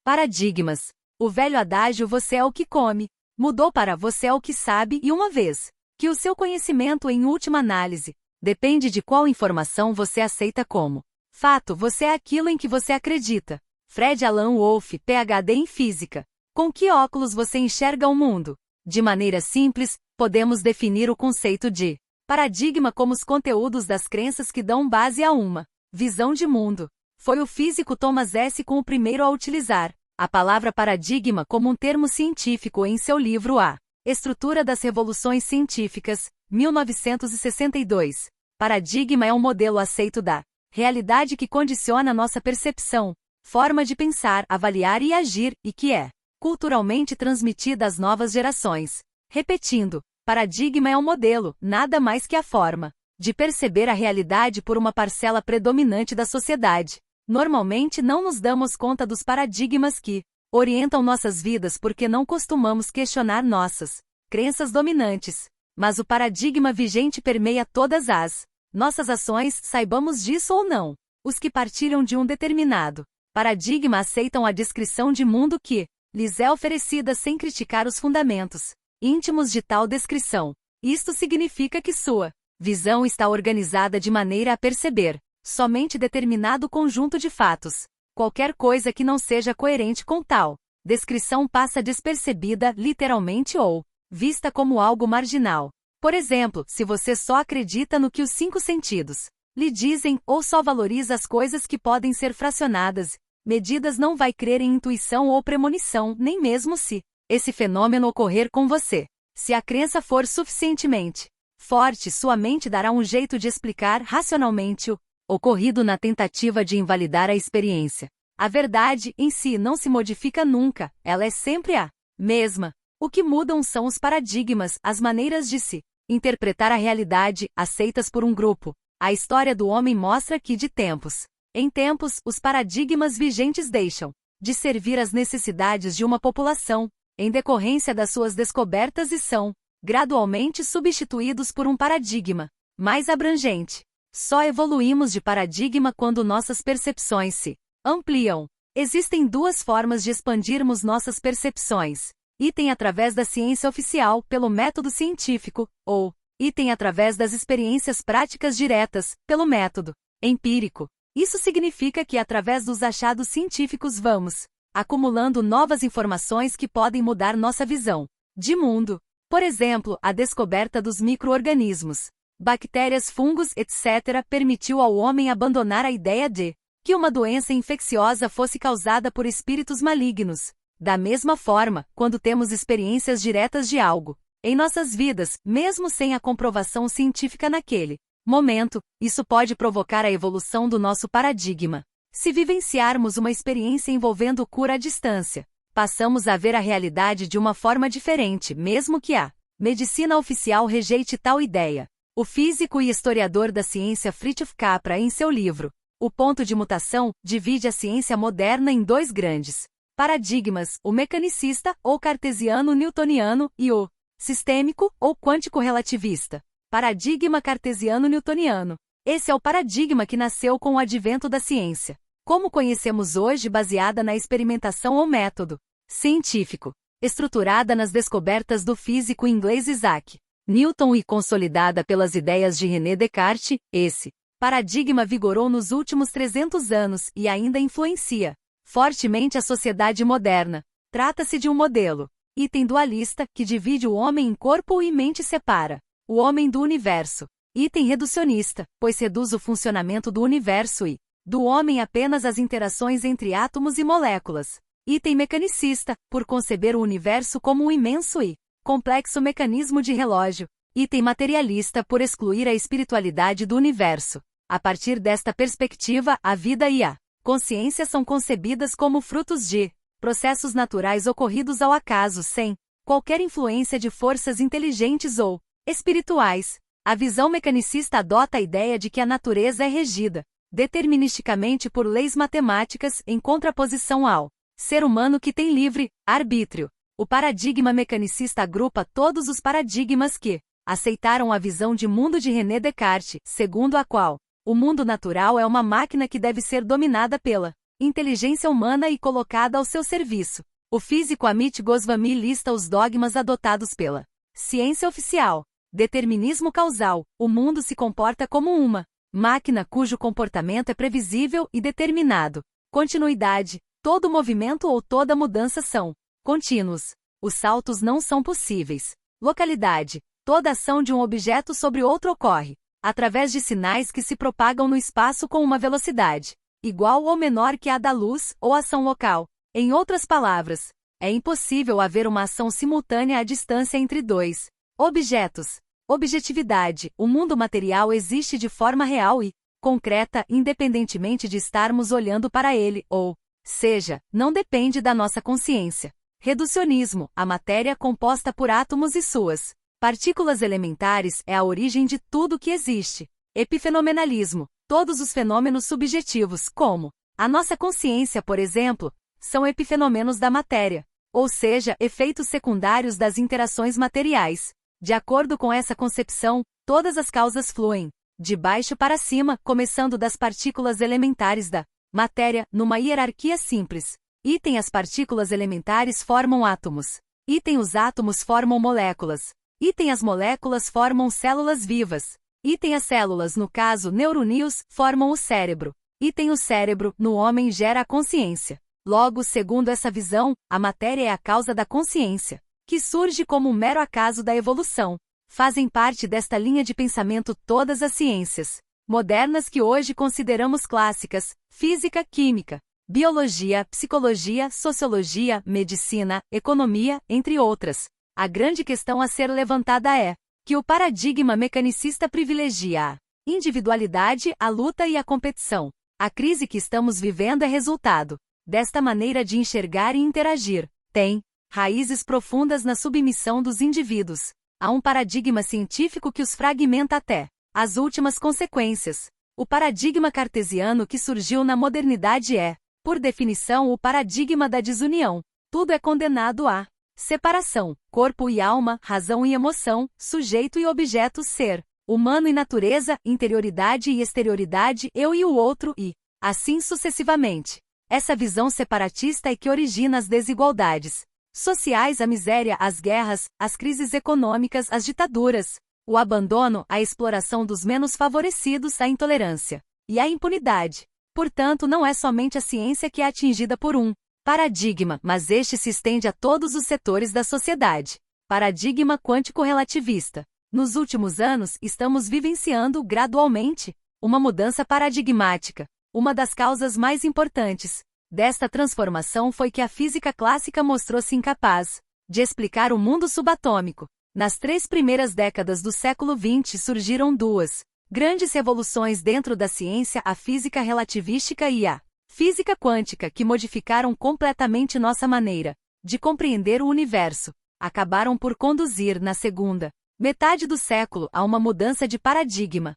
Paradigmas. O velho adágio "você é o que come" mudou para "você é o que sabe", e uma vez que o seu conhecimento, em última análise, depende de qual informação você aceita como fato, você é aquilo em que você acredita. Fred Alan Wolf, PhD em Física. Com que óculos você enxerga o mundo? De maneira simples, podemos definir o conceito de paradigma como os conteúdos das crenças que dão base a uma visão de mundo. Foi o físico Thomas S. Kuhn o primeiro a utilizar a palavra paradigma como um termo científico em seu livro A Estrutura das Revoluções Científicas, 1962. Paradigma é um modelo aceito da realidade que condiciona nossa percepção, forma de pensar, avaliar e agir, e que é culturalmente transmitida às novas gerações. Repetindo, paradigma é um modelo, nada mais que a forma de perceber a realidade por uma parcela predominante da sociedade. Normalmente não nos damos conta dos paradigmas que orientam nossas vidas porque não costumamos questionar nossas crenças dominantes. Mas o paradigma vigente permeia todas as nossas ações, saibamos disso ou não. Os que partilham de um determinado paradigma aceitam a descrição de mundo que lhes é oferecida sem criticar os fundamentos íntimos de tal descrição. Isto significa que sua visão está organizada de maneira a perceber somente determinado conjunto de fatos. Qualquer coisa que não seja coerente com tal descrição passa despercebida, literalmente, ou vista como algo marginal. Por exemplo, se você só acredita no que os 5 sentidos lhe dizem, ou só valoriza as coisas que podem ser fracionadas, medidas, não vai crer em intuição ou premonição, nem mesmo se esse fenômeno ocorrer com você. Se a crença for suficientemente forte, sua mente dará um jeito de explicar racionalmente o ocorrido na tentativa de invalidar a experiência. A verdade, em si, não se modifica nunca, ela é sempre a mesma. O que mudam são os paradigmas, as maneiras de se interpretar a realidade, aceitas por um grupo. A história do homem mostra que, de tempos em tempos, os paradigmas vigentes deixam de servir às necessidades de uma população, em decorrência das suas descobertas, e são gradualmente substituídos por um paradigma mais abrangente. Só evoluímos de paradigma quando nossas percepções se ampliam. Existem 2 formas de expandirmos nossas percepções. Item através da ciência oficial, pelo método científico, ou item através das experiências práticas diretas, pelo método empírico. Isso significa que através dos achados científicos vamos acumulando novas informações que podem mudar nossa visão de mundo. Por exemplo, a descoberta dos micro-organismos, bactérias, fungos, etc., permitiu ao homem abandonar a ideia de que uma doença infecciosa fosse causada por espíritos malignos. Da mesma forma, quando temos experiências diretas de algo em nossas vidas, mesmo sem a comprovação científica naquele momento, isso pode provocar a evolução do nosso paradigma. Se vivenciarmos uma experiência envolvendo cura à distância, passamos a ver a realidade de uma forma diferente, mesmo que a medicina oficial rejeite tal ideia. O físico e historiador da ciência Fritjof Capra, em seu livro O Ponto de Mutação, divide a ciência moderna em 2 grandes paradigmas: o mecanicista, ou cartesiano-newtoniano, e o sistêmico, ou quântico-relativista. Paradigma cartesiano-newtoniano. Esse é o paradigma que nasceu com o advento da ciência, como conhecemos hoje, baseada na experimentação ou método científico, estruturada nas descobertas do físico inglês Isaac Newton e consolidada pelas ideias de René Descartes. Esse paradigma vigorou nos últimos 300 anos e ainda influencia fortemente a sociedade moderna. Trata-se de um modelo item dualista que divide o homem em corpo e mente e separa o homem do universo. Item reducionista, pois reduz o funcionamento do universo e do homem apenas às interações entre átomos e moléculas. Item mecanicista, por conceber o universo como um imenso e complexo mecanismo de relógio. Item materialista, por excluir a espiritualidade do universo. A partir desta perspectiva, a vida e a consciência são concebidas como frutos de processos naturais ocorridos ao acaso, sem qualquer influência de forças inteligentes ou espirituais. A visão mecanicista adota a ideia de que a natureza é regida deterministicamente por leis matemáticas, em contraposição ao ser humano que tem livre arbítrio. O paradigma mecanicista agrupa todos os paradigmas que aceitaram a visão de mundo de René Descartes, segundo a qual o mundo natural é uma máquina que deve ser dominada pela inteligência humana e colocada ao seu serviço. O físico Amit Goswami lista os dogmas adotados pela ciência oficial. Determinismo causal. O mundo se comporta como uma máquina cujo comportamento é previsível e determinado. Continuidade. Todo movimento ou toda mudança são contínuos. Os saltos não são possíveis. Localidade. Toda ação de um objeto sobre outro ocorre através de sinais que se propagam no espaço com uma velocidade igual ou menor que a da luz, ou ação local. Em outras palavras, é impossível haver uma ação simultânea à distância entre dois objetos. Objetividade. O mundo material existe de forma real e concreta, independentemente de estarmos olhando para ele, ou seja, não depende da nossa consciência. Reducionismo. A matéria composta por átomos e suas partículas elementares é a origem de tudo que existe. Epifenomenalismo. Todos os fenômenos subjetivos, como a nossa consciência, por exemplo, são epifenômenos da matéria, ou seja, efeitos secundários das interações materiais. De acordo com essa concepção, todas as causas fluem de baixo para cima, começando das partículas elementares da matéria, numa hierarquia simples. Item as partículas elementares formam átomos. Item os átomos formam moléculas. Item as moléculas formam células vivas. Item as células, no caso neurônios, formam o cérebro. Item o cérebro, no homem gera a consciência. Logo, segundo essa visão, a matéria é a causa da consciência, que surge como um mero acaso da evolução. Fazem parte desta linha de pensamento todas as ciências modernas que hoje consideramos clássicas: física, química, biologia, psicologia, sociologia, medicina, economia, entre outras. A grande questão a ser levantada é que o paradigma mecanicista privilegia a individualidade, a luta e a competição. A crise que estamos vivendo é resultado desta maneira de enxergar e interagir. Tem raízes profundas na submissão dos indivíduos a um paradigma científico que os fragmenta até as últimas consequências. O paradigma cartesiano que surgiu na modernidade é, por definição, o paradigma da desunião. Tudo é condenado à separação: corpo e alma, razão e emoção, sujeito e objeto, ser humano e natureza, interioridade e exterioridade, eu e o outro e, assim sucessivamente. Essa visão separatista é que origina as desigualdades sociais, a miséria, as guerras, as crises econômicas, as ditaduras, o abandono, a exploração dos menos favorecidos, a intolerância e a impunidade. Portanto, não é somente a ciência que é atingida por um paradigma, mas este se estende a todos os setores da sociedade. Paradigma quântico-relativista. Nos últimos anos, estamos vivenciando, gradualmente, uma mudança paradigmática. Uma das causas mais importantes desta transformação foi que a física clássica mostrou-se incapaz de explicar o mundo subatômico. Nas 3 primeiras décadas do século XX surgiram 2 grandes revoluções dentro da ciência: a física relativística e a física quântica, que modificaram completamente nossa maneira de compreender o universo. Acabaram por conduzir, na segunda metade do século, a uma mudança de paradigma.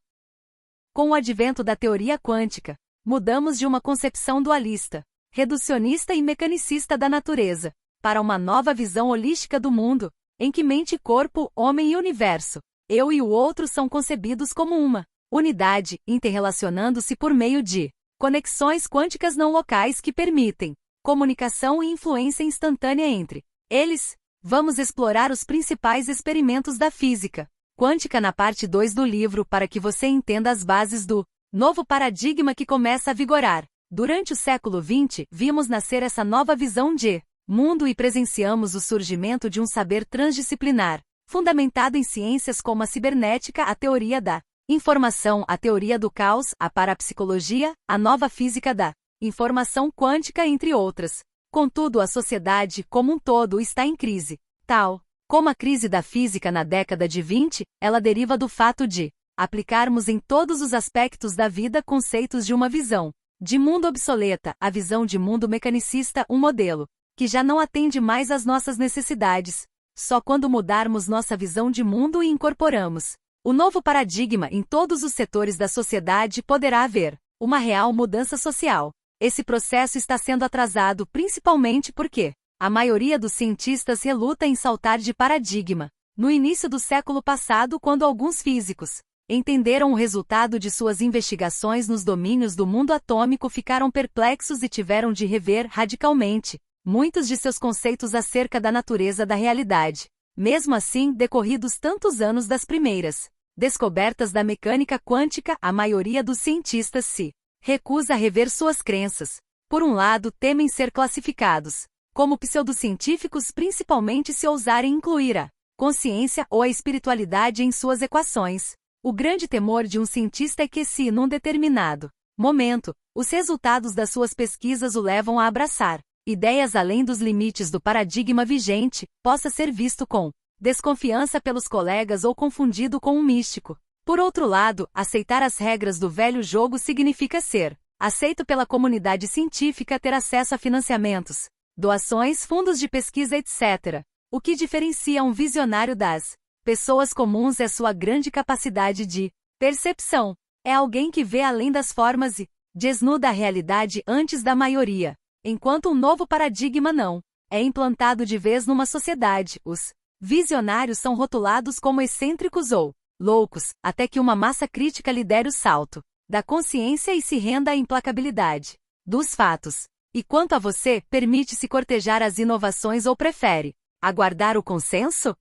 Com o advento da teoria quântica, mudamos de uma concepção dualista, reducionista e mecanicista da natureza, para uma nova visão holística do mundo, em que mente e corpo, homem e universo, eu e o outro são concebidos como uma unidade, interrelacionando-se por meio de conexões quânticas não locais que permitem comunicação e influência instantânea entre eles. Vamos explorar os principais experimentos da física quântica na parte 2 do livro para que você entenda as bases do novo paradigma que começa a vigorar. Durante o século XX, vimos nascer essa nova visão de mundo e presenciamos o surgimento de um saber transdisciplinar, fundamentado em ciências como a cibernética, a teoria da informação, a teoria do caos, a parapsicologia, a nova física da informação quântica, entre outras. Contudo, a sociedade, como um todo, está em crise. Tal como a crise da física na década de 20, ela deriva do fato de aplicarmos em todos os aspectos da vida conceitos de uma visão de mundo obsoleta, a visão de mundo mecanicista, um modelo que já não atende mais às nossas necessidades. Só quando mudarmos nossa visão de mundo e incorporamos o novo paradigma em todos os setores da sociedade, poderá haver uma real mudança social. Esse processo está sendo atrasado principalmente porque a maioria dos cientistas reluta em saltar de paradigma. No início do século passado, quando alguns físicos entenderam o resultado de suas investigações nos domínios do mundo atômico, ficaram perplexos e tiveram de rever radicalmente muitos de seus conceitos acerca da natureza da realidade. Mesmo assim, decorridos tantos anos das primeiras descobertas da mecânica quântica, a maioria dos cientistas se recusa a rever suas crenças. Por um lado, temem ser classificados como pseudocientíficos, principalmente se ousarem incluir a consciência ou a espiritualidade em suas equações. O grande temor de um cientista é que, se, num determinado momento, os resultados das suas pesquisas o levam a abraçar ideias além dos limites do paradigma vigente, possa ser visto com desconfiança pelos colegas ou confundido com um místico. Por outro lado, aceitar as regras do velho jogo significa ser aceito pela comunidade científica, ter acesso a financiamentos, doações, fundos de pesquisa, etc. O que diferencia um visionário das pessoas comuns é sua grande capacidade de percepção. É alguém que vê além das formas e desnuda a realidade antes da maioria. Enquanto um novo paradigma não é implantado de vez numa sociedade, os visionários são rotulados como excêntricos ou loucos, até que uma massa crítica lidere o salto da consciência e se renda à implacabilidade dos fatos. E quanto a você, permite-se cortejar as inovações ou prefere aguardar o consenso?